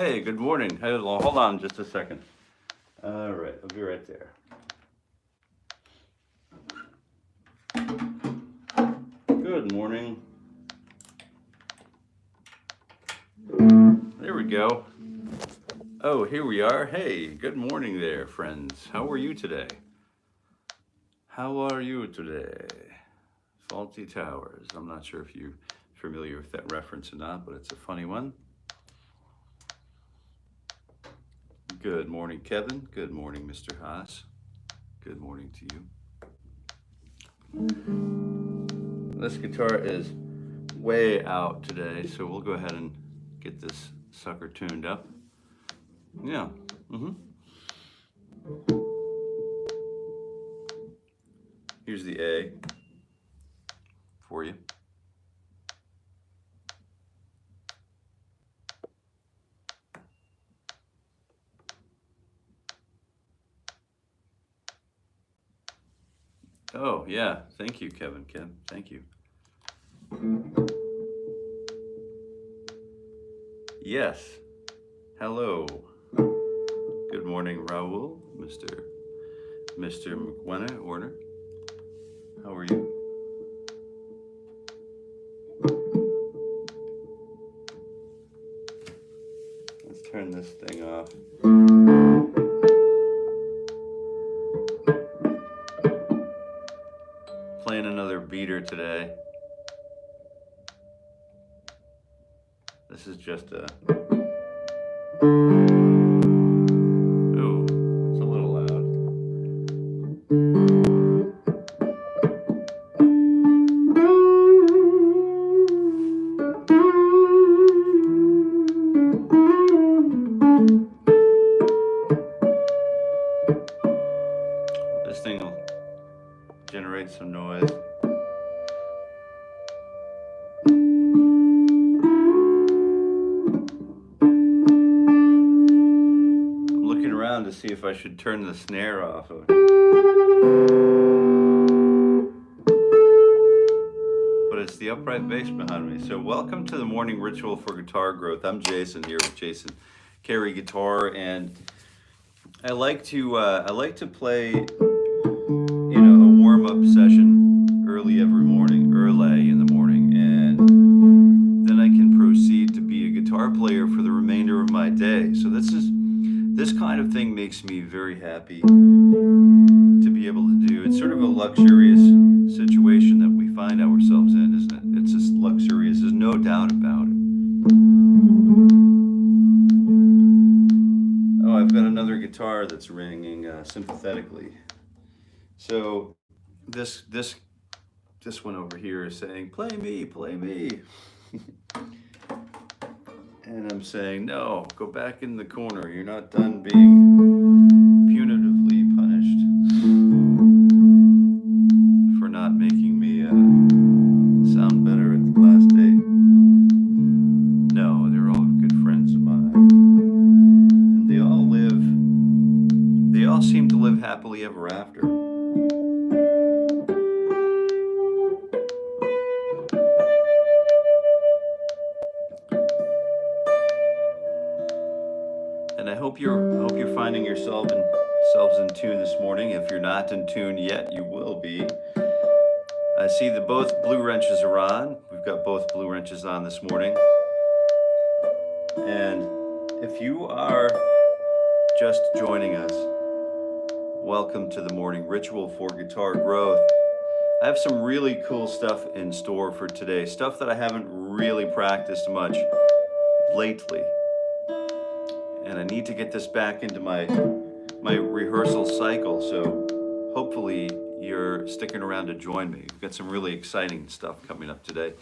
Hey, good morning. Hold on just a second. All right, I'll be right there. Good morning. There we go. Oh, here we are. Hey, good morning there, friends. How are you today? How are you today? Faulty Towers. I'm not sure if you're familiar with that reference or not, but it's a funny one. Good morning, Kevin. Good morning, Mr. Haas. Good morning to you. This guitar is way out today, so we'll go ahead and get this sucker tuned up. Yeah. Here's the A for you. Oh, yeah. Thank you, Kevin. Thank you. Yes. Hello. Good morning, Raul, Mr. Warner. How are you? Let's turn this thing off. Playing another beater today. This is just a... Oh, it's a little loud. This thing will generate some noise. To see if I should turn the snare off. But it's the upright bass behind me. So welcome to the morning ritual for guitar growth. I'm Jason here with Jason Carey Guitar, and I like to play, a warm-up session early in the morning, and then I can proceed to be a guitar player for the remainder of my day. So this kind of thing makes me very happy to be able to do. It's sort of a luxurious situation that we find ourselves in, isn't it? It's just luxurious, there's no doubt about it. Oh, I've got another guitar that's ringing sympathetically. So this one over here is saying, play me, play me. And I'm saying, no, go back in the corner. You're not done being punitively punished for not making me sound better at the last date. No, they're all good friends of mine. And they all seem to live happily ever after. And I hope you're finding yourselves in tune this morning. If you're not in tune yet, you will be. I see that both blue wrenches are on. We've got both blue wrenches on this morning. And if you are just joining us, welcome to the morning ritual for guitar growth. I have some really cool stuff in store for today, stuff that I haven't really practiced much lately. And I need to get this back into my rehearsal cycle, so hopefully you're sticking around to join me. We've got some really exciting stuff coming up today.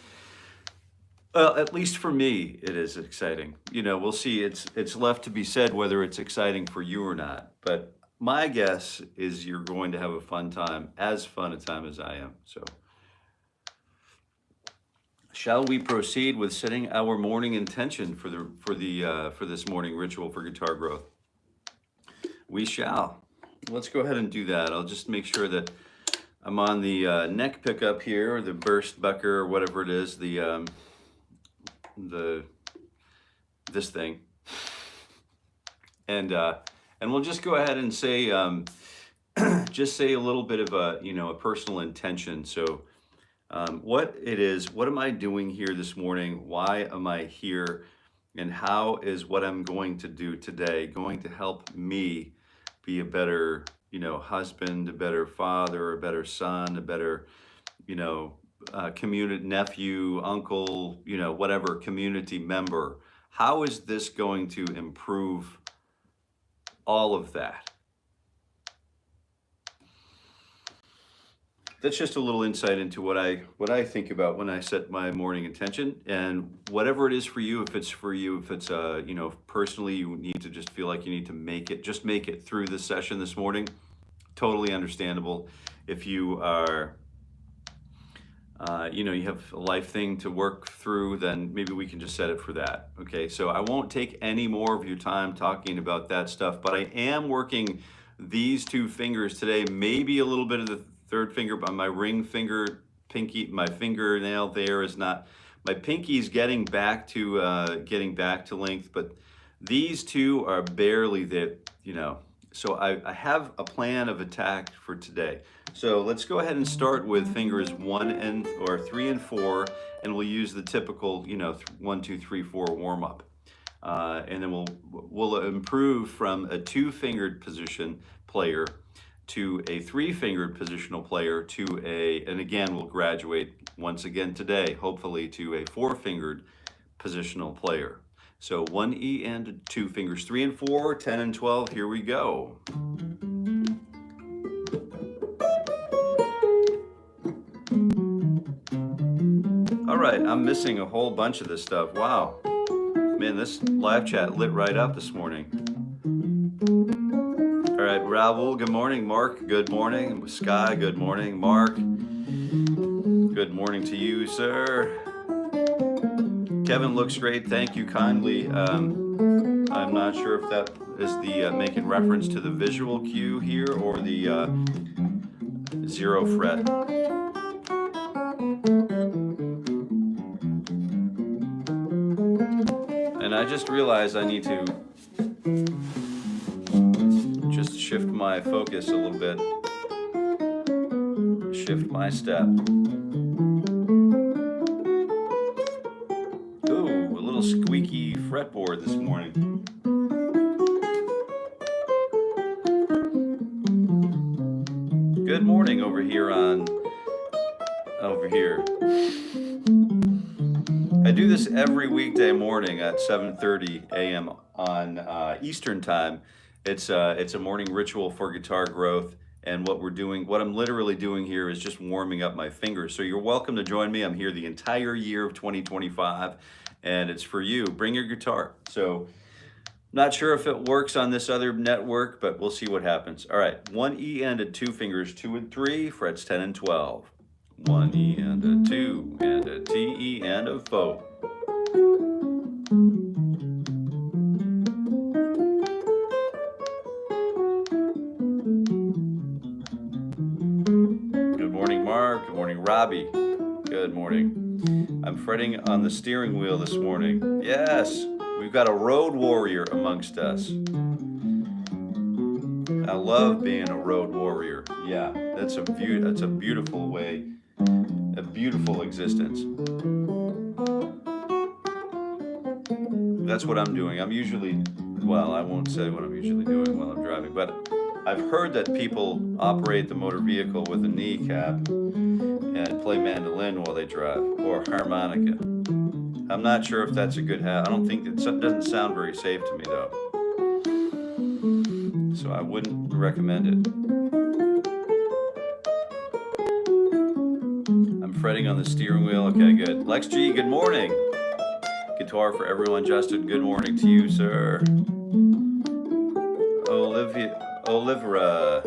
Well, at least for me, it is exciting. We'll see. It's left to be said whether it's exciting for you or not. But my guess is you're going to have a fun time, as fun a time as I am. So, shall we proceed with setting our morning intention for this morning ritual for guitar growth? We shall. Let's go ahead and do that. I'll just make sure that I'm on the neck pickup here, or the burst bucker, or whatever it is. This thing. And we'll just go ahead and say, just say a little bit of a personal intention. So what it is, what am I doing here this morning? Why am I here? And how is what I'm going to do today going to help me be a better, husband, a better father, a better son, a better, community nephew, uncle, whatever community member? How is this going to improve all of that? That's just a little insight into what I think about when I set my morning intention. And whatever it is for you, if it's personally you need to just feel like you need to make it through this session this morning, totally understandable. If you are you have a life thing to work through, then maybe we can just set it for that. Okay, so I won't take any more of your time talking about that stuff, but I am working these two fingers today, maybe a little bit of the third finger, but my ring finger, pinky, my fingernail there is not, my pinky's getting back to length, but these two are barely there, So I have a plan of attack for today. So let's go ahead and start with fingers 3 and 4, and we'll use the typical, 1, 2, 3, 4 warm up. And then we'll improve from a 2-fingered position player to a 3-fingered positional player and again, we'll graduate once again today, hopefully to a 4-fingered positional player. So 1E and 2 fingers, 3 and 4, 10 and 12, here we go. All right, I'm missing a whole bunch of this stuff. Wow. Man, this live chat lit right up this morning. All right, Raul, good morning. Mark, good morning. Sky, good morning. Mark, good morning to you, sir. Kevin looks great, thank you kindly. I'm not sure if that is the making reference to the visual cue here or the 0 fret. And I just realized I need to just shift my focus a little bit, shift my step. Squeaky fretboard this morning. Good morning over here. I do this every weekday morning at 7:30 a.m. on Eastern time. It's a morning ritual for guitar growth. And what I'm literally doing here is just warming up my fingers. So you're welcome to join me. I'm here the entire year of 2025. And it's for you. Bring your guitar. So not sure if it works on this other network, but we'll see what happens. All right, 1E and a 2 fingers, 2 and 3, frets 10 and 12. 1E and a 2 and a T, E and a Fo. Good morning, Mark. Good morning, Robbie. Good morning. I'm fretting on the steering wheel this morning. Yes, we've got a road warrior amongst us. I love being a road warrior. Yeah, that's a beautiful way, a beautiful existence. That's what I'm doing. I won't say what I'm usually doing while I'm driving, but I've heard that people operate the motor vehicle with a kneecap and play mandolin while they drive, or harmonica. I'm not sure if that's a good habit. I don't think it doesn't sound very safe to me though. So I wouldn't recommend it. I'm fretting on the steering wheel. Okay, good. Lex G, good morning. Guitar for everyone, Justin. Good morning to you, sir. Olivera.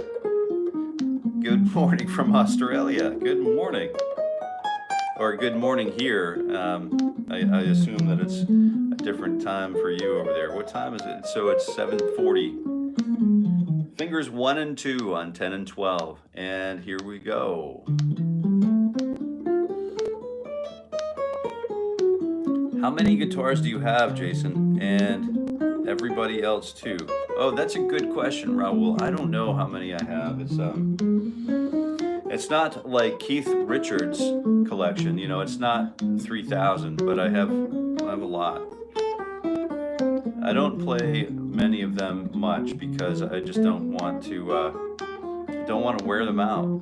Good morning from Australia. Good morning. Or good morning here. I assume that it's a different time for you over there. What time is it? So it's 7:40. Fingers 1 and 2 on 10 and 12. And here we go. How many guitars do you have, Jason? And everybody else too. Oh, that's a good question, Raul. I don't know how many I have. It's not like Keith Richards' collection. You know, it's not 3,000, but I have a lot. I don't play many of them much because I just don't want to wear them out.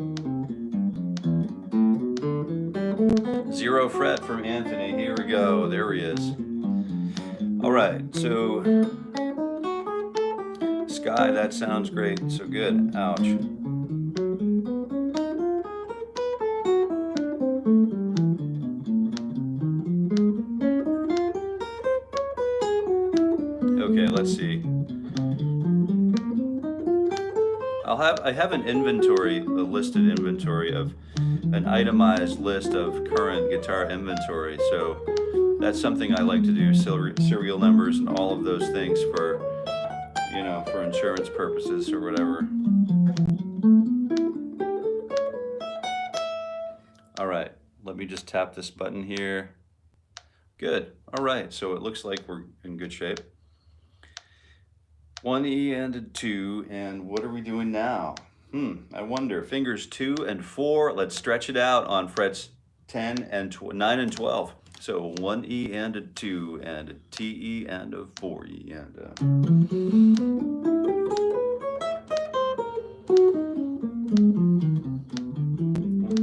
Zero fret from Anthony. Here we go. There he is. All right. So, Sky, that sounds great. So good. Ouch. Okay, let's see. I have an inventory, a listed inventory of an itemized list of current guitar inventory. So that's something I like to do, serial numbers and all of those things for, you know, for insurance purposes or whatever. All right, let me just tap this button here. Good. All right, so it looks like we're in good shape. 1 E and a 2, and what are we doing now? I wonder. Fingers 2 and 4. Let's stretch it out on frets 10 and 9 and 12. So 1 E and a 2, and a T E and a 4 E and a...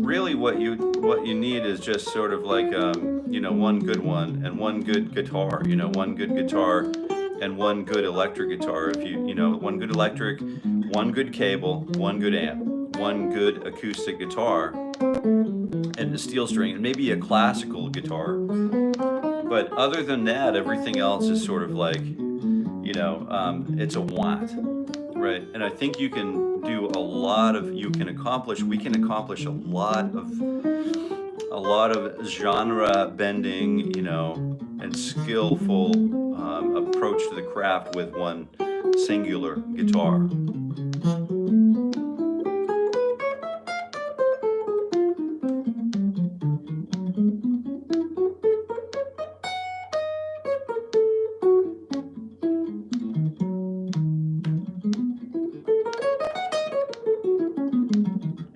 Really, what you need is just sort of like you know, one good one and one good guitar. You know, one good guitar and one good electric guitar. If you know, one good electric, one good cable, one good amp, one good acoustic guitar, and a steel string, and maybe a classical guitar. But other than that, everything else is sort of like, you know, it's a want, right? And I think you can do a lot of, we can accomplish a lot of genre bending, you know, and skillful approach to the craft with one singular guitar.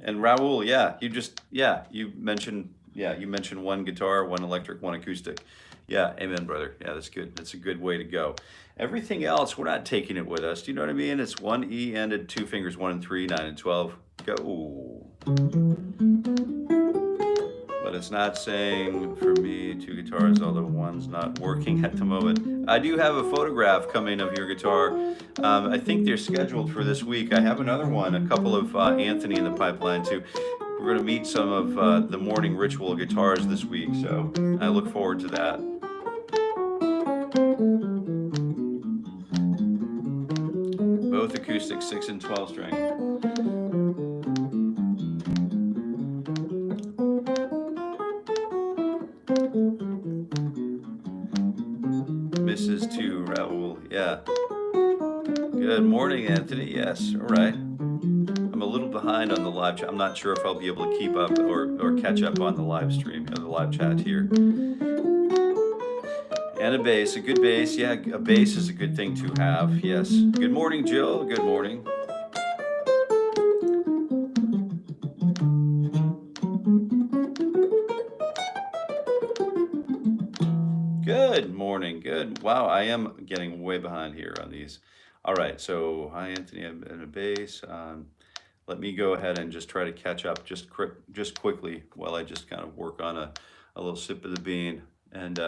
And Raul, you mentioned one guitar, one electric, one acoustic. Yeah, amen, brother. Yeah, that's good. That's a good way to go. Everything else, we're not taking it with us. Do you know what I mean? It's 1 E and a 2 fingers, 1 and 3, 9 and 12. Go. But it's not saying for me 2 guitars, although one's not working at the moment. I do have a photograph coming of your guitar. I think they're scheduled for this week. I have another one, a couple of Anthony in the pipeline too. We're going to meet some of the Morning Ritual guitars this week, so I look forward to that. Both acoustic 6 and 12 string. Mrs. 2, Raul, yeah. Good morning, Anthony, yes, all right. I'm a little behind on the live chat. I'm not sure if I'll be able to keep up or catch up on the live stream, the live chat here. And a bass, a good bass. Yeah, a bass is a good thing to have, yes. Good morning, Jill, good morning. Good morning, good. Wow, I am getting way behind here on these. All right, so hi, Anthony, and a bass. Let me go ahead and just try to catch up just quickly while I just kind of work on a little sip of the bean. And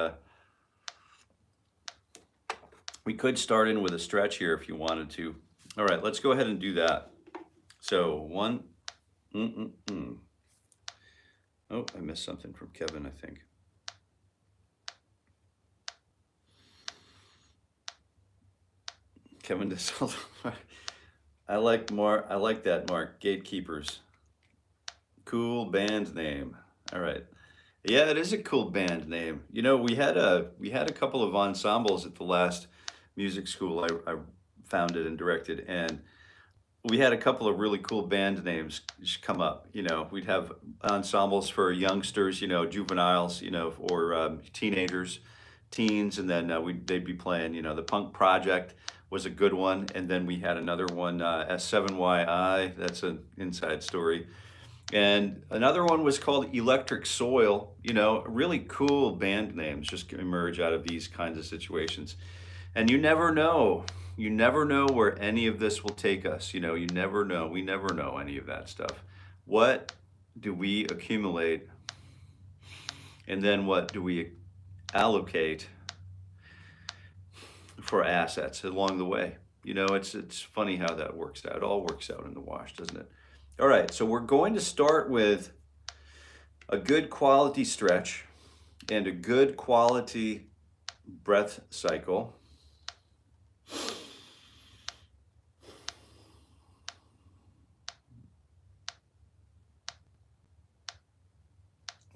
we could start in with a stretch here if you wanted to. All right, let's go ahead and do that. So one, Oh, I missed something from Kevin, I think. Kevin DeSalto. I like that, Mark. Gatekeepers. Cool band name. All right. Yeah, it is a cool band name. You know, we had a couple of ensembles at the last music school I founded and directed, and we had a couple of really cool band names come up. You know, we'd have ensembles for youngsters, you know, juveniles, you know, or teenagers, teens, and then they'd be playing, you know, the Punk Project was a good one. And then we had another one, S1E98, that's an inside story. And another one was called Electric Soil. You know, really cool band names just emerge out of these kinds of situations. And you never know. You never know where any of this will take us. You know, you never know. We never know any of that stuff. What do we accumulate? And then what do we allocate for assets along the way? You know, it's funny how that works out. It all works out in the wash, doesn't it? All right, so we're going to start with a good quality stretch and a good quality breath cycle.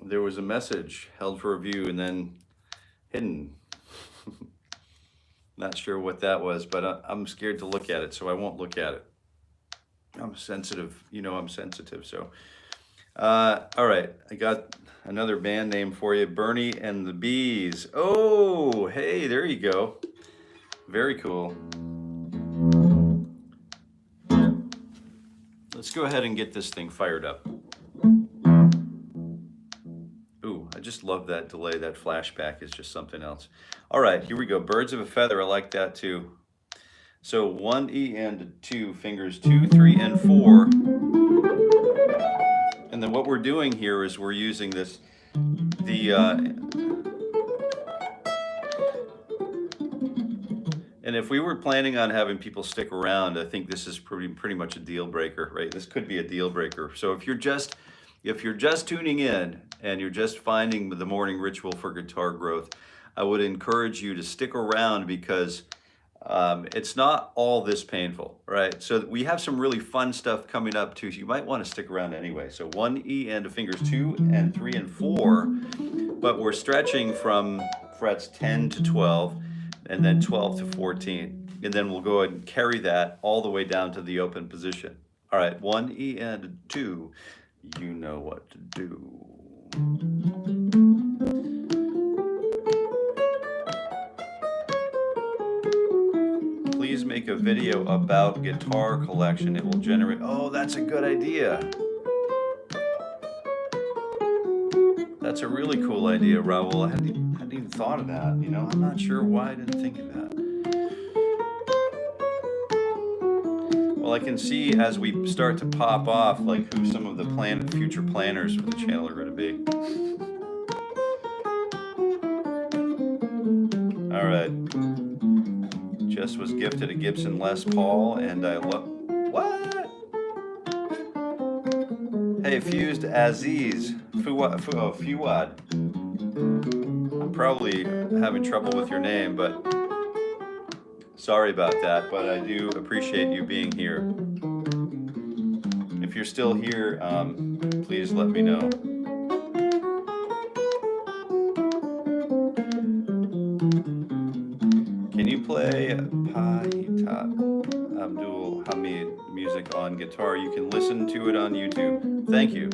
There was a message held for review and then hidden. Not sure what that was, but I'm scared to look at it, so I won't look at it. I'm sensitive, you know, I'm sensitive. So, all right, I got another band name for you, Bernie and the Bees. Oh, hey, there you go. Very cool. Let's go ahead and get this thing fired up. Ooh, I just love that delay. That flashback is just something else. All right, here we go. Birds of a Feather, I like that too. So 1 E and 2 fingers, 2, 3, and 4. And then what we're doing here is we're using this, and if we were planning on having people stick around, I think this is pretty much a deal breaker, right? This could be a deal breaker. So if you're just tuning in and you're just finding the morning ritual for guitar growth, I would encourage you to stick around because it's not all this painful, right? So we have some really fun stuff coming up too. So you might want to stick around anyway. So 1 E and fingers 2 and 3 and 4, but we're stretching from frets 10 to 12 and then 12 to 14. And then we'll go ahead and carry that all the way down to the open position. All right, 1 E and 2, you know what to do. Please make a video about guitar collection. It will generate, oh, that's a good idea. That's a really cool idea, Raul. I hadn't even thought of that, you know? I'm not sure why I didn't think of that. Well, I can see as we start to pop off, like who some of the future planners for the channel are going to be. All right. Jess was gifted a Gibson Les Paul, and I love... What? Hey, Fused Aziz. Fuad. I'm probably having trouble with your name, but sorry about that, but I do appreciate you being here. If you're still here, please let me know. Can you play Abdul Hamid music on guitar? You can listen to it on YouTube. Thank you.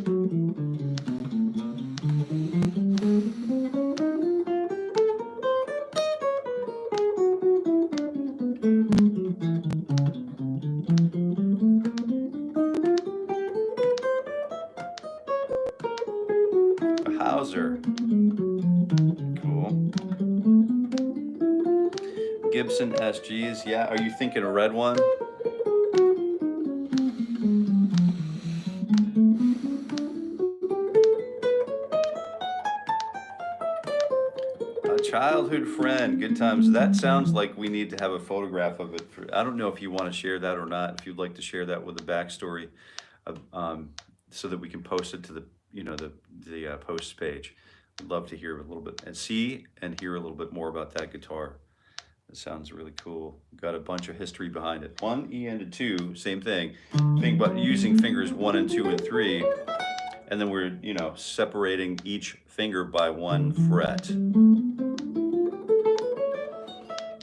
Hauser. Cool. Gibson SGs. Yeah, are you thinking a red one? A childhood friend. Good times. That sounds like we need to have a photograph of it. I don't know if you want to share that or not. If you'd like to share that with a backstory, so that we can post it to the the posts page. I'd love to hear a little bit and see and hear a little bit more about that guitar. It sounds really cool. Got a bunch of history behind it. 1 E and a 2, same thing. But using fingers 1 and 2 and 3, and then we're separating each finger by 1 fret.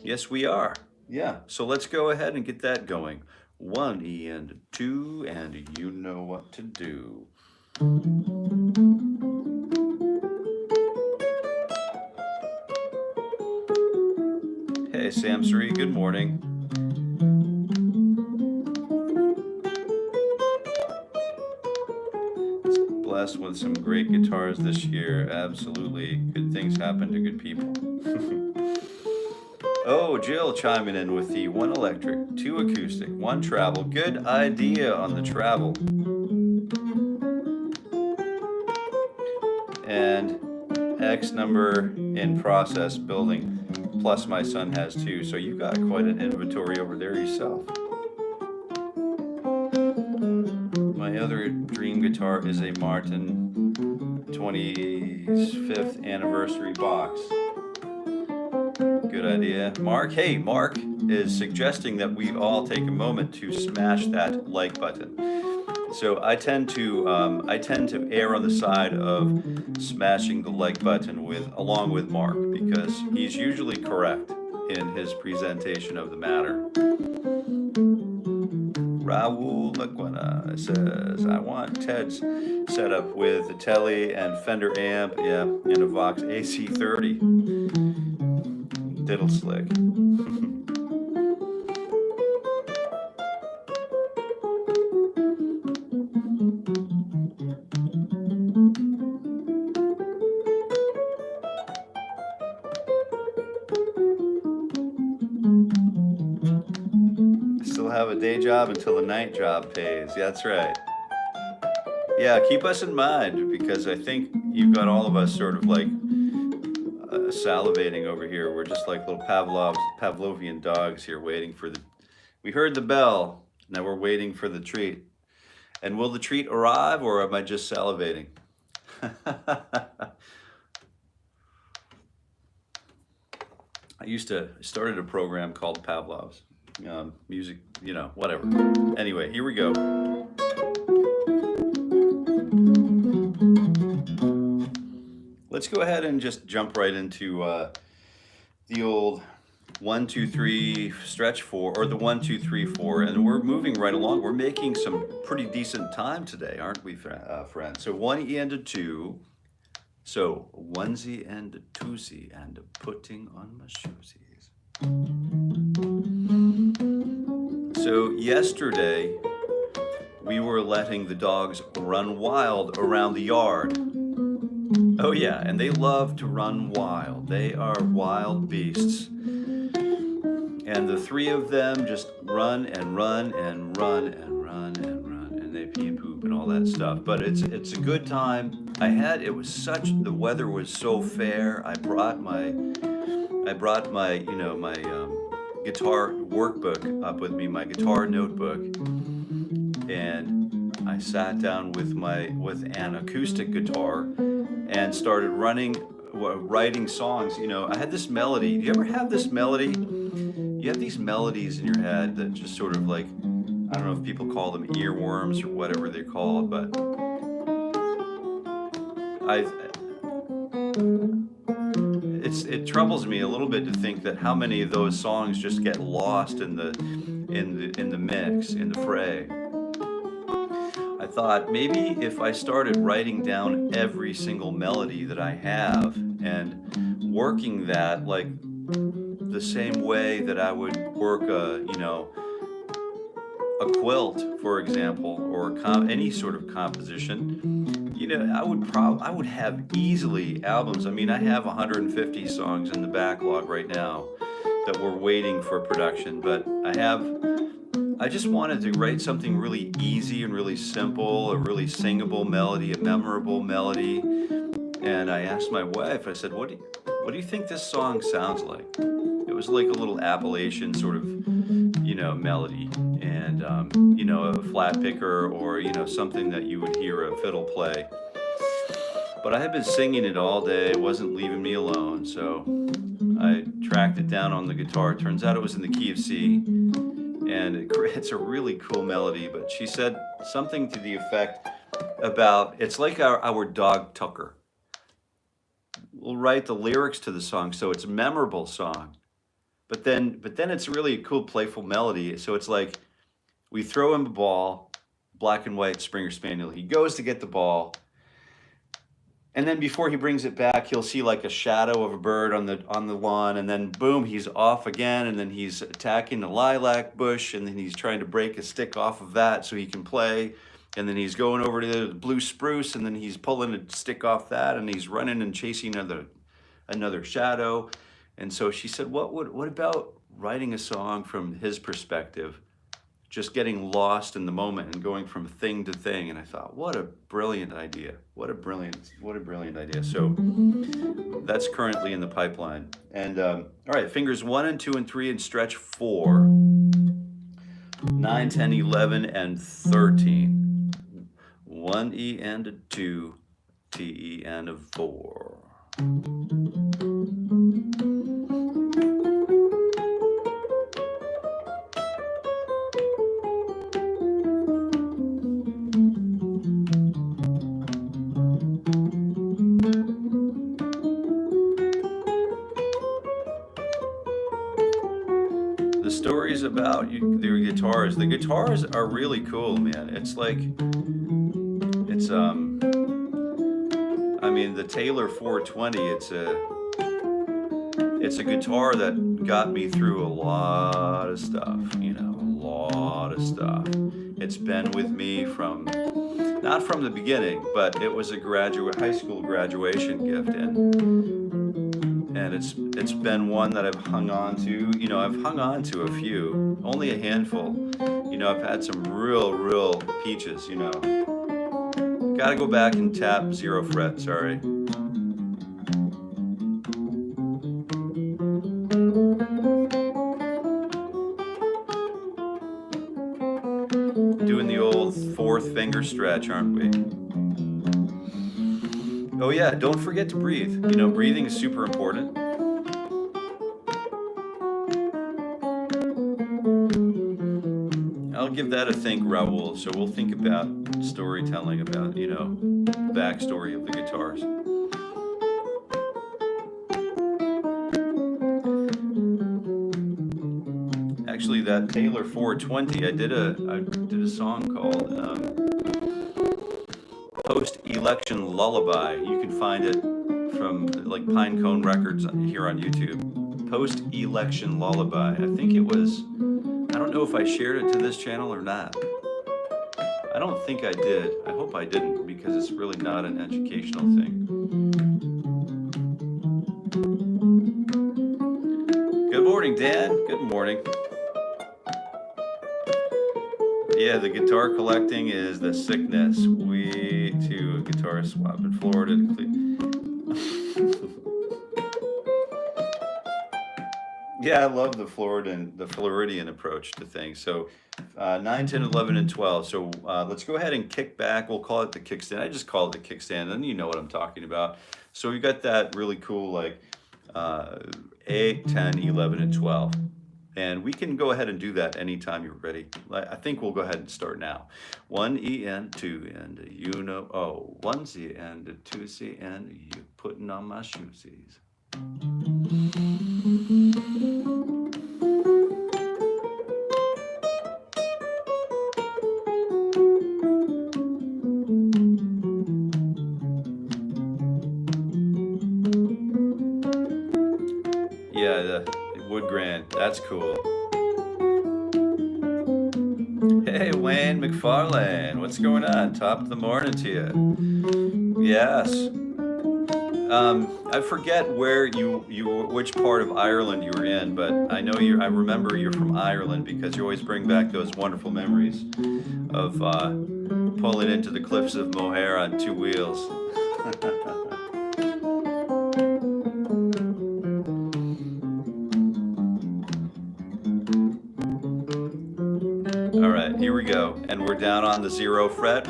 Yes, we are. Yeah. So let's go ahead and get that going. 1 E and a 2, and you know what to do. Hey, Samsuri, good morning. blessed with some great guitars this year. Absolutely. Good things happen to good people. Oh, Jill chiming in with the 1 electric, 2 acoustic, 1 travel. Good idea on the travel. And X number in process building, plus my son has 2. So you got quite an inventory over there yourself. My other dream guitar is a Martin 25th anniversary box. Good idea. Mark, hey, Mark is suggesting that we all take a moment to smash that like button. So I tend to err on the side of smashing the like button along with Mark, because he's usually correct in his presentation of the matter. Raul Laguana says, I want Ted's setup with the Tele and Fender amp, yeah, and a Vox AC30. Diddle slick. Still have a day job until the night job pays. That's right. Yeah, keep us in mind, because I think you've got all of us sort of like salivating over here. We're just like little Pavlovian dogs here waiting for we heard the bell, now we're waiting for the treat. And will the treat arrive, or am I just salivating? I started a program called Pavlov's. Music, you know, whatever. Anyway, here we go. Let's go ahead and just jump right into the old 1, 2, 3 stretch 4, or the 1, 2, 3, 4, and we're moving right along. We're making some pretty decent time today, aren't we, friends? So 1E and a 2. So 1Z and a 2Z and a putting on my shoesies. So yesterday we were letting the dogs run wild around the yard. Oh yeah, and they love to run wild. They are wild beasts. And the 3 of them just run and run and run and run and run, and they pee and poop and all that stuff. But it's a good time. The weather was so fair. I brought my guitar workbook up with me, my guitar notebook, and I sat down with an acoustic guitar and started writing songs. You know, I had this melody. Do you ever have this melody? You have these melodies in your head that just sort of like, I don't know if people call them earworms or whatever they're called, but it troubles me a little bit to think that how many of those songs just get lost in the mix, in the fray. I thought maybe if I started writing down every single melody that I have and working that like the same way that I would work a quilt, for example, or any sort of composition, you know, I would have easily albums. I mean, I have 150 songs in the backlog right now that we're waiting for production, but I just wanted to write something really easy and really simple, a really singable melody, a memorable melody. And I asked my wife, I said, what do you think this song sounds like? It was like a little Appalachian sort of, melody, and, a flat picker, or, something that you would hear a fiddle play. But I had been singing it all day. It wasn't leaving me alone, so I tracked it down on the guitar. It turns out it was in the key of C, and it's a really cool melody. But she said something to the effect about, it's like our dog Tucker. We'll write the lyrics to the song so it's a memorable song, but then it's really a cool, playful melody. So it's like we throw him a ball, black and white Springer Spaniel. He goes to get the ball, and then before he brings it back, he'll see like a shadow of a bird on the lawn, and then boom, he's off again, and then he's attacking the lilac bush, and then he's trying to break a stick off of that so he can play. and then he's going over to the blue spruce, and then he's pulling a stick off that, and he's running and chasing another shadow. And so she said, what about writing a song from his perspective, just getting lost in the moment and going from thing to thing? And I thought, what a brilliant idea. What a brilliant idea. So that's currently in the pipeline. And all right, fingers 1 and 2 and 3 and stretch 4, 9, 10, 11, and 13. 1 E and a 2, T E and a 4. The stories about their guitars. The guitars are really cool, man. It's like, I mean, the Taylor 420, it's a guitar that got me through a lot of stuff, you know, a lot of stuff. It's been with me not from the beginning, but it was a high school graduation gift, and it's been one that I've hung on to. You know, I've hung on to a few, only a handful. You know, I've had some real peaches, you know. Gotta go back and tap 0 fret, sorry. Doing the old 4th finger stretch, aren't we? Oh yeah, don't forget to breathe. You know, breathing is super important. I'll give that a think, Raul. So we'll think about storytelling, about, you know, backstory of the guitars. Actually, that Taylor 420, I did a song called Post-Election Lullaby. You can find it from like Pinecone Records here on YouTube. Post-Election Lullaby. I think it was, I don't know if I shared it to this channel or not. I don't think I did. I hope I didn't, because it's really not an educational thing. Good morning, Dan. Good morning. Yeah, the guitar collecting is the sickness. We too, guitar swap in Florida. Yeah, I love the Floridian approach to things. So 9, 10, 11, and 12. So let's go ahead and kick back. We'll call it the kickstand. I just call it the kickstand, and you know what I'm talking about. So we got that really cool, like 8, 10, 11, and 12. And we can go ahead and do that anytime you're ready. I think we'll go ahead and start now. 1 E and 2 and you know, oh, 1 C and a 2 C and you putting on my shoesies. Yeah, the wood grain, that's cool. Hey, Wayne McFarlane, what's going on? Top of the morning to you. Yes. I forget where which part of Ireland you were in, but I know I remember you're from Ireland because you always bring back those wonderful memories of pulling into the cliffs of Moher on 2 wheels. All right, here we go, and we're down on the 0 fret.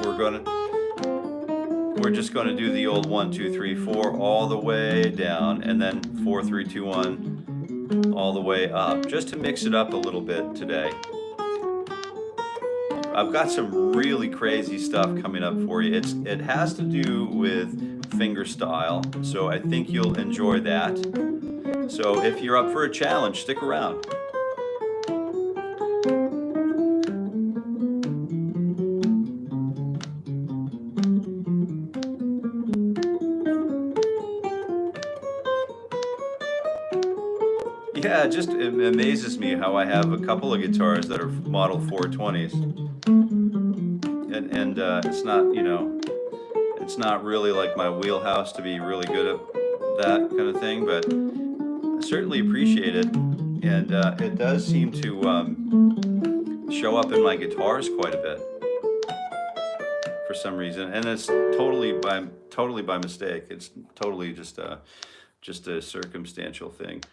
We're just going to do the old 1, 2, 3, 4 all the way down, and then 4, 3, 2, 1 all the way up, just to mix it up a little bit today. I've got some really crazy stuff coming up for you. It has to do with fingerstyle, so I think you'll enjoy that. So if you're up for a challenge, stick around. Yeah, it just amazes me how I have a couple of guitars that are model 420s. and it's not, you know, it's not really like my wheelhouse to be really good at that kind of thing, but I certainly appreciate it, and it does seem to show up in my guitars quite a bit for some reason, and it's totally by mistake. It's totally just a circumstantial thing.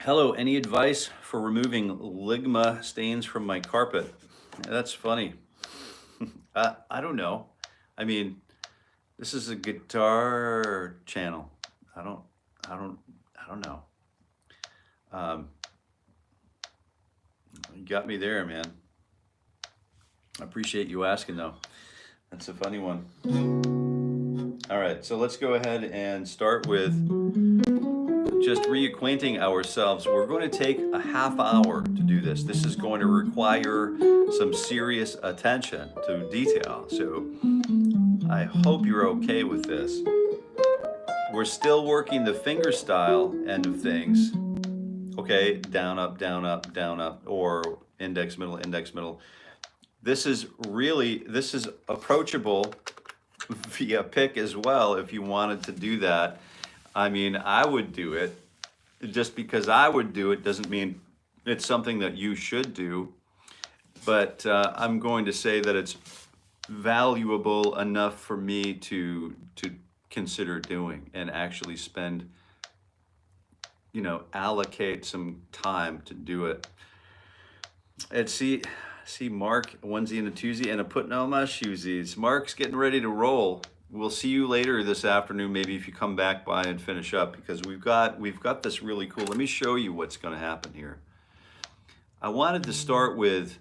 Hello, any advice for removing ligma stains from my carpet? That's funny. I don't know. I mean, this is a guitar channel. I don't know. You got me there, man. I appreciate you asking though. That's a funny one. All right, so let's go ahead and start with just reacquainting ourselves. We're going to take a half hour to do this. This is going to require some serious attention to detail. So I hope you're okay with this. We're still working the fingerstyle end of things. Okay, down, up, down, up, down, up, or index, middle, index, middle. This is approachable via pick as well if you wanted to do that. I mean, I would do it. Just because I would do it doesn't mean it's something that you should do. But I'm going to say that it's valuable enough for me to consider doing and actually spend, you know, allocate some time to do it. And see Mark, onesie and a twosie and a putting on my shoesies. Mark's getting ready to roll. We'll see you later this afternoon, maybe if you come back by and finish up, because we've got this really cool. Let me show you what's going to happen here. I wanted to start with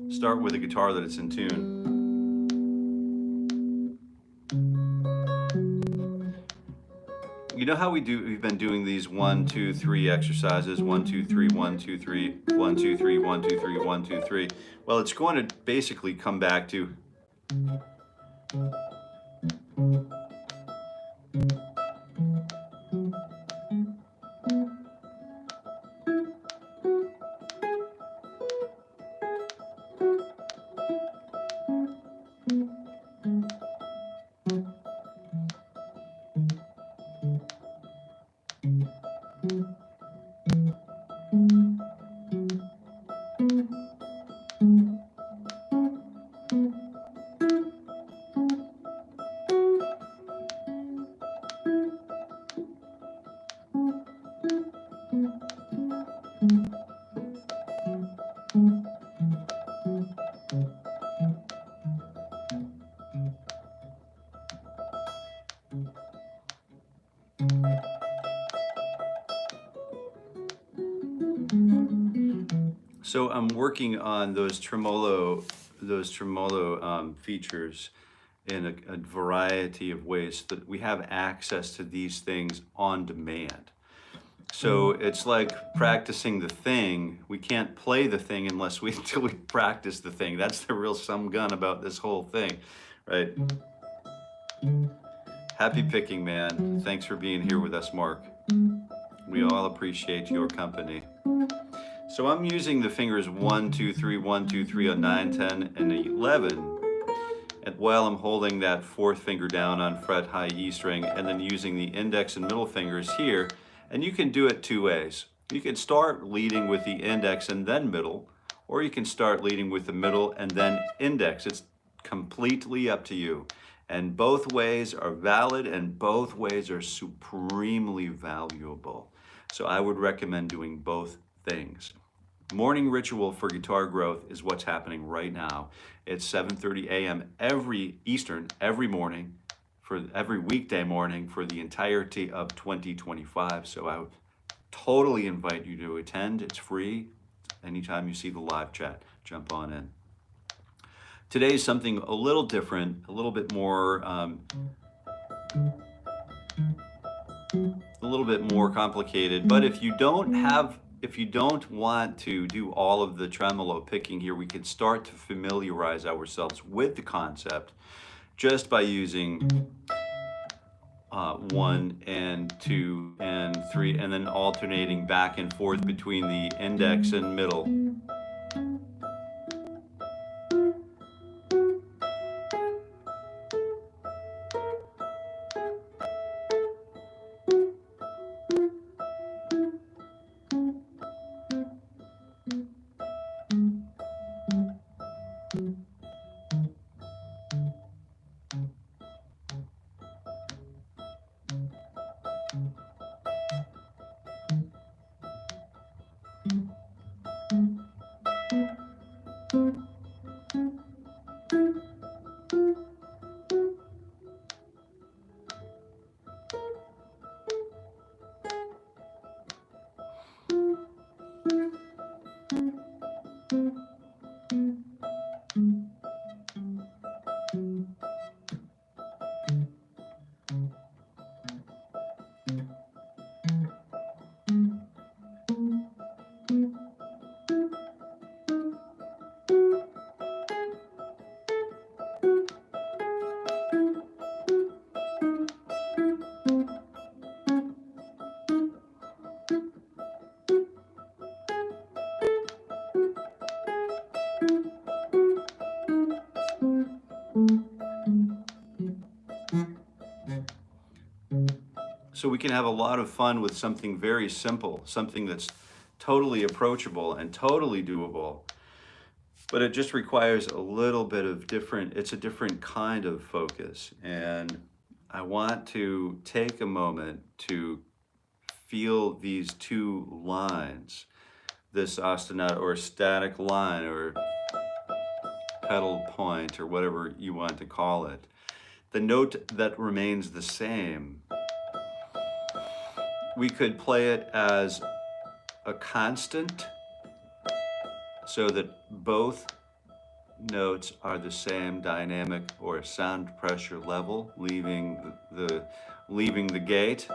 start with a guitar that it's in tune. You know how we've been doing these 1, 2, 3 exercises, 1, 2, 3, 1, 2, 3, 1, 2, 3, 1, 2, 3, 1, 2, 3. Well, it's going to basically come back to So I'm working on those tremolo features in a variety of ways so that we have access to these things on demand. So it's like practicing the thing. We can't play the thing until we practice the thing. That's the real some gun about this whole thing, right? Happy picking, man. Thanks for being here with us, Mark. We all appreciate your company. So I'm using the fingers 1, 2, 3, 1, 2, 3 on 9, 10, and 11. And while I'm holding that fourth finger down on fret high E string, and then using the index and middle fingers here. And you can do it two ways. You can start leading with the index and then middle, or you can start leading with the middle and then index. It's completely up to you. And both ways are valid and both ways are supremely valuable. So I would recommend doing both things. Morning ritual for guitar growth is what's happening right now. It's 7:30 a.m. Eastern every morning, for every weekday morning for the entirety of 2025. So I would totally invite you to attend. It's free. Anytime you see the live chat, jump on in. Today is something a little different, a little bit more complicated. But if you don't want to do all of the tremolo picking here, we can start to familiarize ourselves with the concept. just by using 1 and 2 and 3, and then alternating back and forth between the index and middle. So we can have a lot of fun with something very simple, something that's totally approachable and totally doable, but it just requires a little bit of it's a different kind of focus. And I want to take a moment to feel these two lines, this ostinato or static line or pedal point or whatever you want to call it. The note that remains the same, we could play it as a constant so that both notes are the same dynamic or sound pressure level, leaving the gate.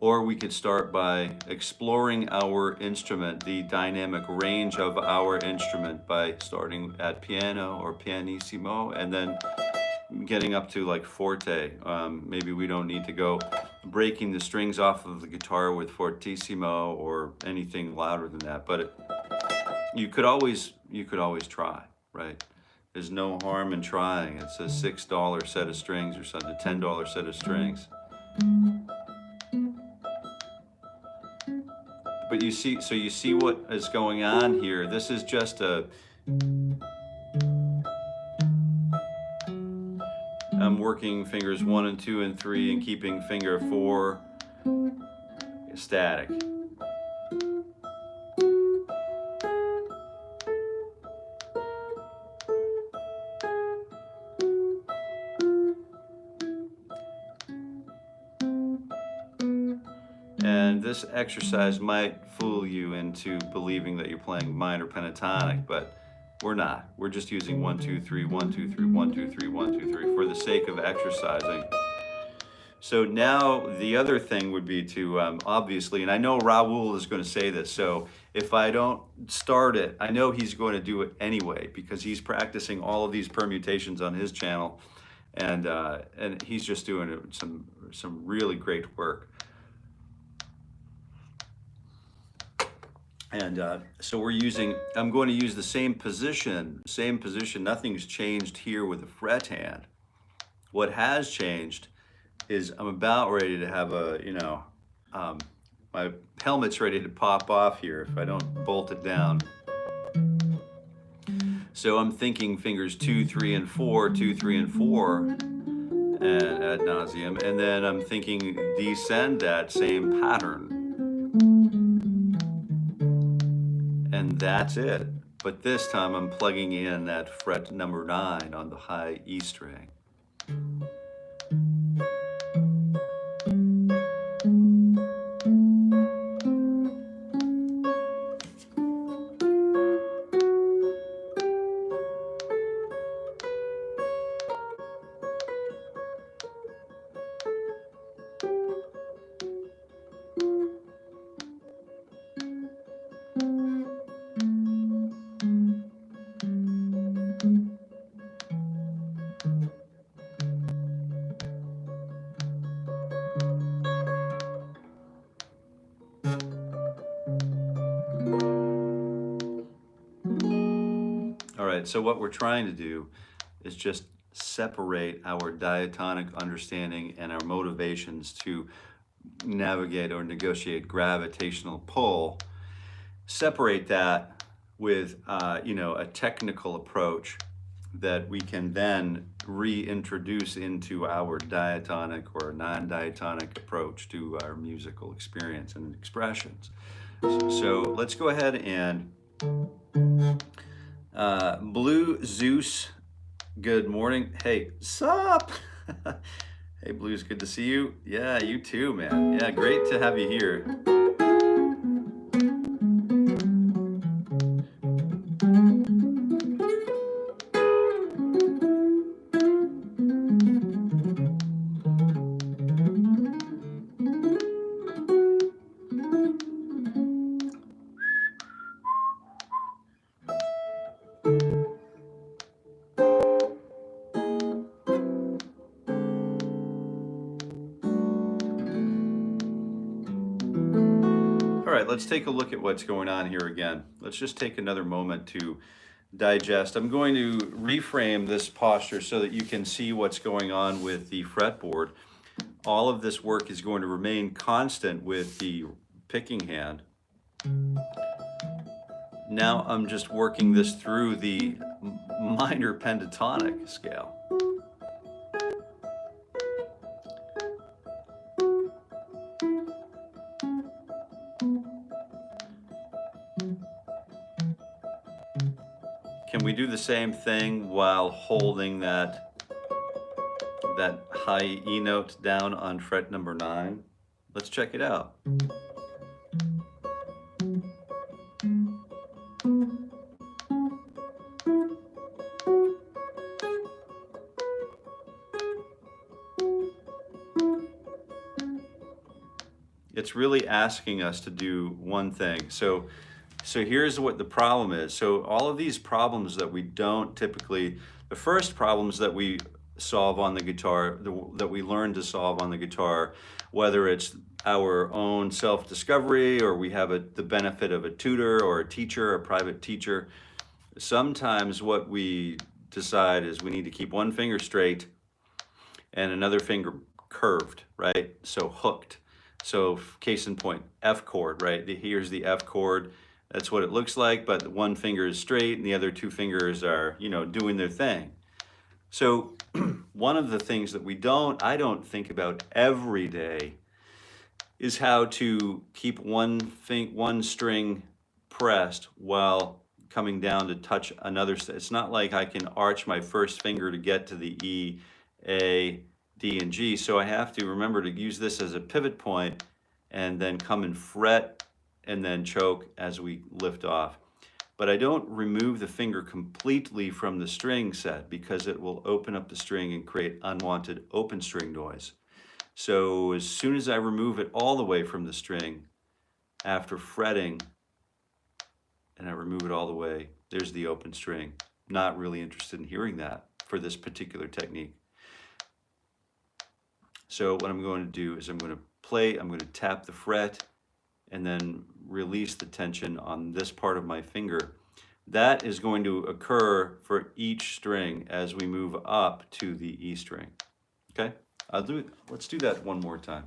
Or we could start by exploring our instrument, the dynamic range of our instrument, by starting at piano or pianissimo and then getting up to like forte. Maybe we don't need to go breaking the strings off of the guitar with fortissimo or anything louder than that, but you could always try, right? There's no harm in trying. It's a $6 set of strings or something, $10 set of strings. But you see what is going on here. This is just I'm working fingers 1 and 2 and 3 and keeping finger 4 static. And this exercise might fool you into believing that you're playing minor pentatonic, but we're not. We're just using 1, 2, 3, 1, 2, 3, 1, 2, 3, 1, 2, 3 for the sake of exercising. So now the other thing would be to obviously, and I know Raul is going to say this, so if I don't start it, I know he's going to do it anyway because he's practicing all of these permutations on his channel, and he's just doing some really great work. And so I'm going to use the same position, nothing's changed here with the fret hand. What has changed is I'm about ready to have my helmet's ready to pop off here if I don't bolt it down. So I'm thinking fingers 2, 3, and 4, 2, 3, and 4, and ad nauseum, and then I'm thinking descend that same pattern. And that's it. But this time I'm plugging in that fret number 9 on the high E string. All right, so what we're trying to do is just separate our diatonic understanding and our motivations to navigate or negotiate gravitational pull, separate that with a technical approach that we can then reintroduce into our diatonic or non-diatonic approach to our musical experience and expressions. So let's go ahead and Blue Zeus, good morning. Hey, sup? Hey, Blues, good to see you. Yeah, you too, man. Yeah, great to have you here. All right, let's take a look at what's going on here again. Let's just take another moment to digest. I'm going to reframe this posture so that you can see what's going on with the fretboard. All of this work is going to remain constant with the picking hand. Now I'm just working this through the minor pentatonic scale. Can we do the same thing while holding that high E note down on fret number 9? Let's check it out. It's really asking us to do one thing. So here's what the problem is. So all of these problems that we don't typically, the first problems that we solve on the guitar, that we learn to solve on the guitar, whether it's our own self-discovery or we have the benefit of a tutor or a teacher, a private teacher, sometimes what we decide is we need to keep one finger straight and another finger curved, right? So hooked. So case in point, F chord, right? Here's the F chord. That's what it looks like, but one finger is straight and the other two fingers are, doing their thing. So one of the things that I don't think about every day is how to keep one string pressed while coming down to touch another. It's not like I can arch my first finger to get to the E, A, D, and G. So I have to remember to use this as a pivot point and then come and fret and then choke as we lift off. But I don't remove the finger completely from the string set because it will open up the string and create unwanted open string noise. So as soon as I remove it all the way from the string, after fretting, and I remove it all the way, there's the open string. Not really interested in hearing that for this particular technique. So what I'm going to do is I'm going to tap the fret and then release the tension on this part of my finger. That is going to occur for each string as we move up to the E string. Okay? Let's do that one more time.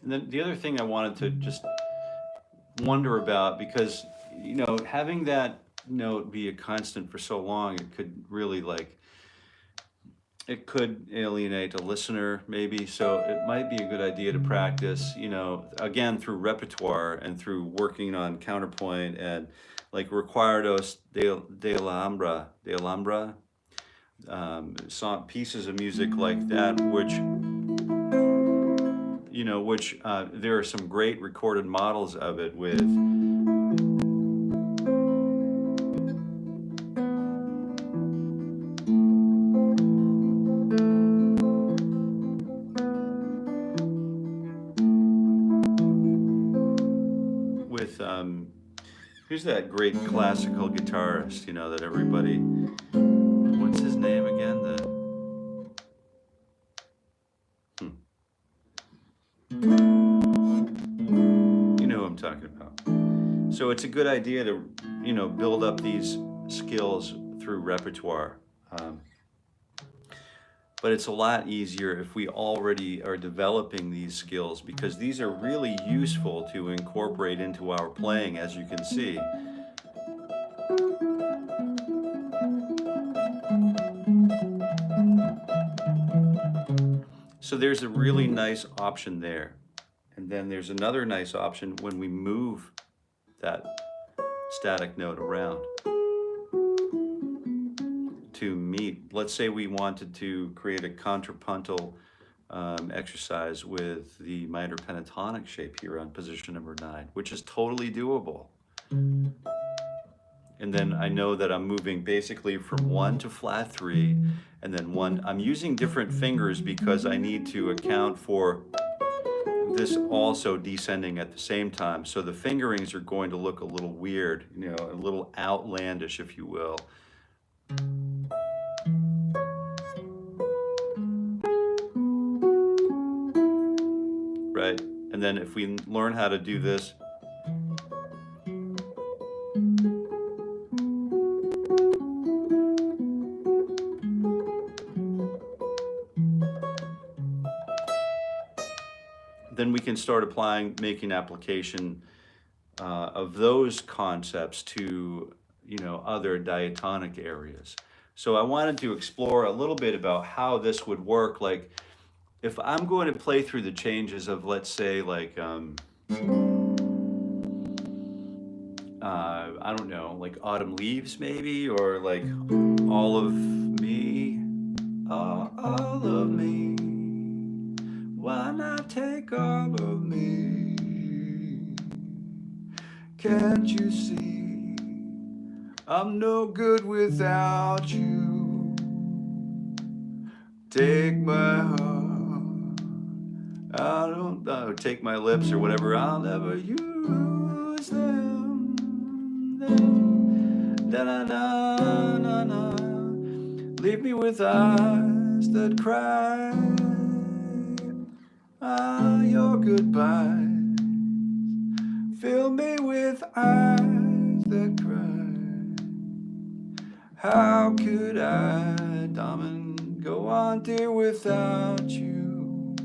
And then the other thing I wanted to just wonder about, because, you know, having that note be a constant for so long, it could really it could alienate a listener maybe. So it might be a good idea to practice, you know, again, through repertoire and through working on counterpoint and like Recuerdos de Alhambra, song, pieces of music like that, which, you know, which there are some great recorded models of it with who's that great classical guitarist, you know, that everybody, what's his name again? You know who I'm talking about. So it's a good idea to, you know, build up these skills through repertoire. But it's a lot easier if we already are developing these skills, because these are really useful to incorporate into our playing, as you can see. So there's a really nice option there. And then there's another nice option when we move that static note around to meet. Let's say we wanted to create a contrapuntal exercise with the minor pentatonic shape here on position number 9, which is totally doable. And then I know that I'm moving basically from 1 to flat 3, and then 1. I'm using different fingers because I need to account for this also descending at the same time. So the fingerings are going to look a little weird, you know, a little outlandish, if you will. Right? And then if we learn how to do this, then we can start making application of those concepts to, you know, other diatonic areas. So I wanted to explore a little bit about how this would work. Like, if I'm going to play through the changes of, let's say, like, I don't know, like Autumn Leaves maybe, or like All of Me, all of me, why not take all of me? Can't you see I'm no good without you? Take my heart, I don't know, take my lips or whatever, I'll never use them. Da-na-na-na-na. Leave me with eyes that cry. Your goodbyes. Fill me with eyes that cry. How could I, darling, go on, dear, without you?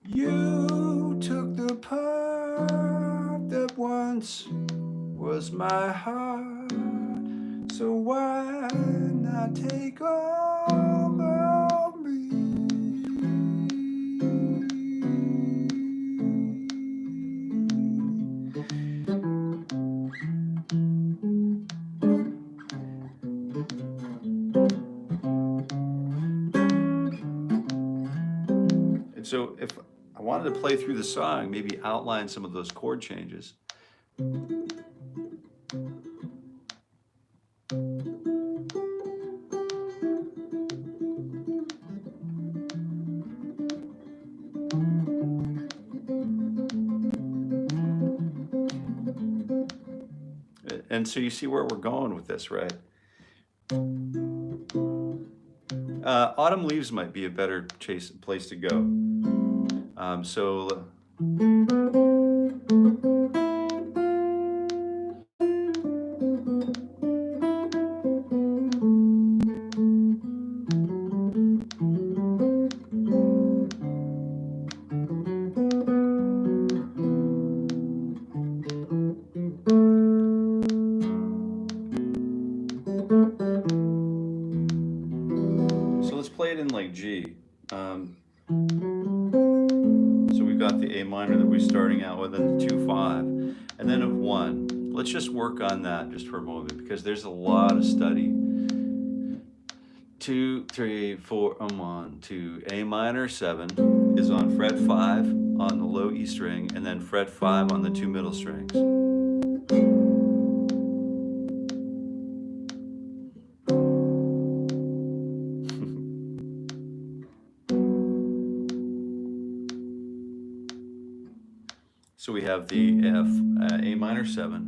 You took the part that once was my heart, so why not take all of me? And so if I wanted to play through the song, maybe outline some of those chord changes. And so you see where we're going with this, right? Autumn Leaves might be a better place to go. So we've got the A minor that we're starting out with, and the 2/5, and then a 1. Let's just work on that just for a moment, because there's a lot of study. 2, 3, 4, 1, 2. A minor 7 is on fret 5 on the low E string, and then fret 5 on the 2 middle strings. So we have the A minor 7,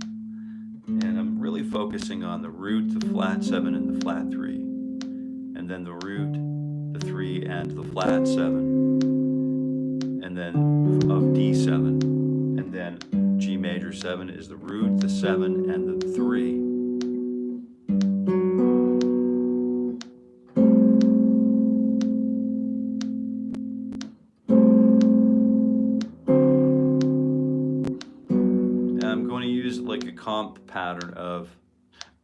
and I'm really focusing on the root, the flat 7, and the flat 3, and then the root, the 3, and the flat 7, and then of D7, and then G major 7 is the root, the 7, and the 3. Like a comp pattern of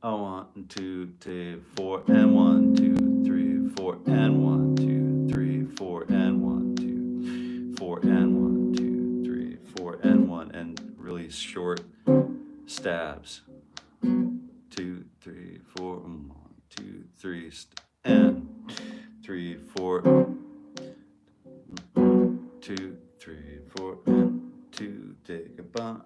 1, 2, 3, 4, and 1, 2, 3, 4, and 1, 2, 3, 4, and 1, 2, 4, and 1, 2, 3, 4, and 1, and really short stabs. 2, 3, 4, 1, 2, 3, and 3, 4, 2, 3, 4, and 2, take a bump.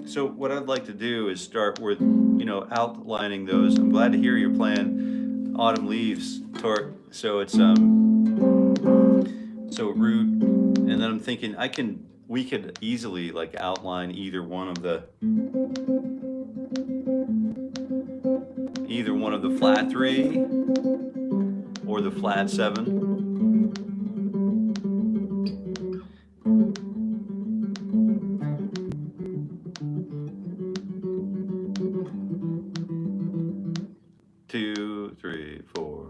So what I'd like to do is start with, outlining those. I'm glad to hear you're playing Autumn Leaves, Torque. So it's so root, and then I'm thinking we could easily like outline either one of the flat 3 or the flat 7. Two, 3, 4.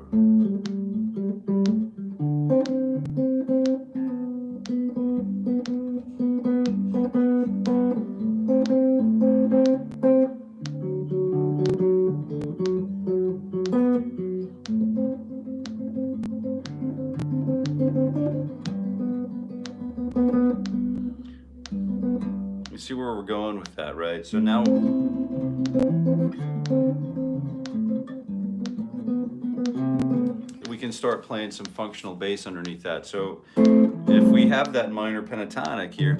You see where we're going with that, right? So now we can start playing some functional bass underneath that. So if we have that minor pentatonic here,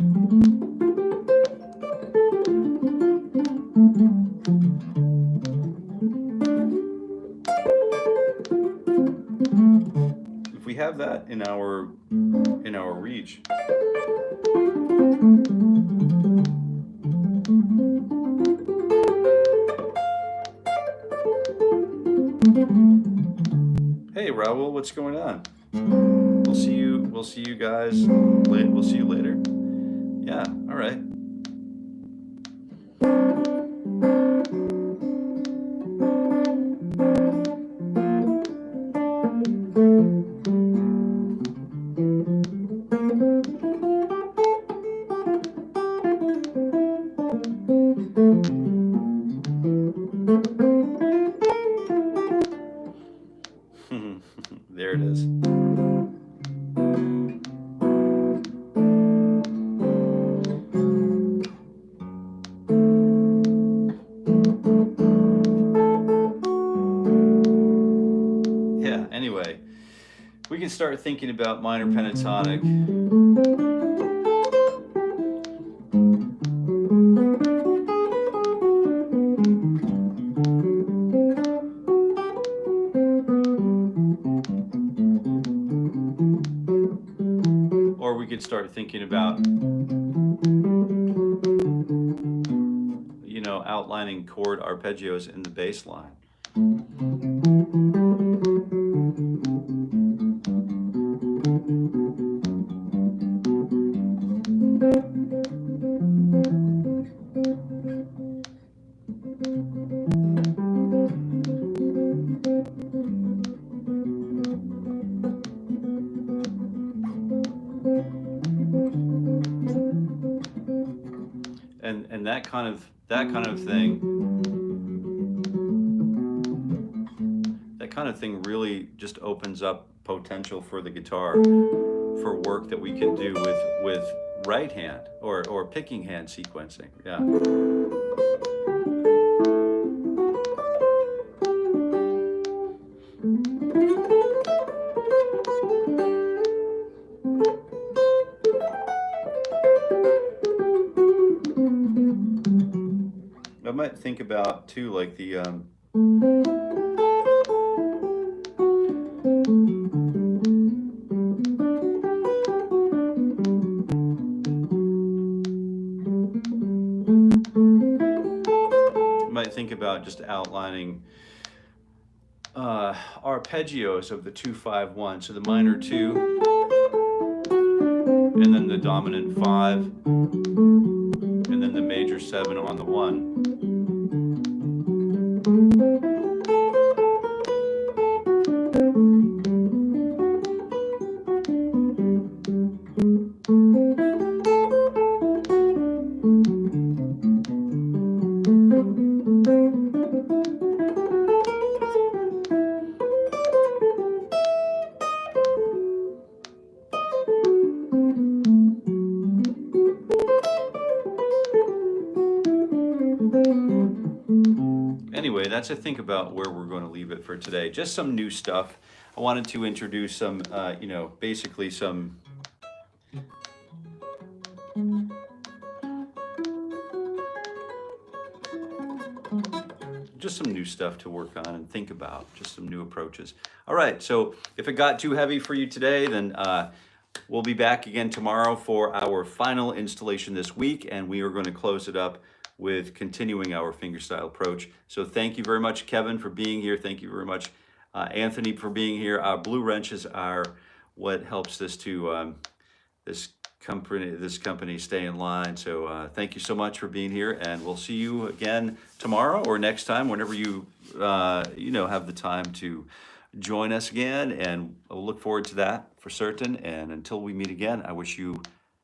if we have that in our reach, hey Raul, what's going on? We'll see you guys late. We'll see you later. Yeah, all right. There it is. Yeah, anyway, we can start thinking about minor pentatonic. we could start thinking about, you know, outlining chord arpeggios in the bass line. And that kind of thing, that kind of thing really just opens up potential for the guitar for work that we can do with right hand or picking hand sequencing. Yeah. I might think about too, like the might think about just outlining arpeggios of the 2-5-1. So the minor 2, and then the dominant 5, and then the major 7 on the 1. Anyway, that's a think about where we're going to leave it for today. Just some new stuff. I wanted to introduce some, you know, basically some just some new stuff to work on and think about, just some new approaches. All right, so if it got too heavy for you today, then we'll be back again tomorrow for our final installation this week, and we are going to close it up with continuing our fingerstyle approach. So thank you very much, Kevin, for being here. Thank you very much, Anthony, for being here. Our blue wrenches are what helps this to this company stay in line. So thank you so much for being here, and we'll see you again tomorrow or next time, whenever you you know, have the time to join us again. And I'll look forward to that for certain. And until we meet again, I wish you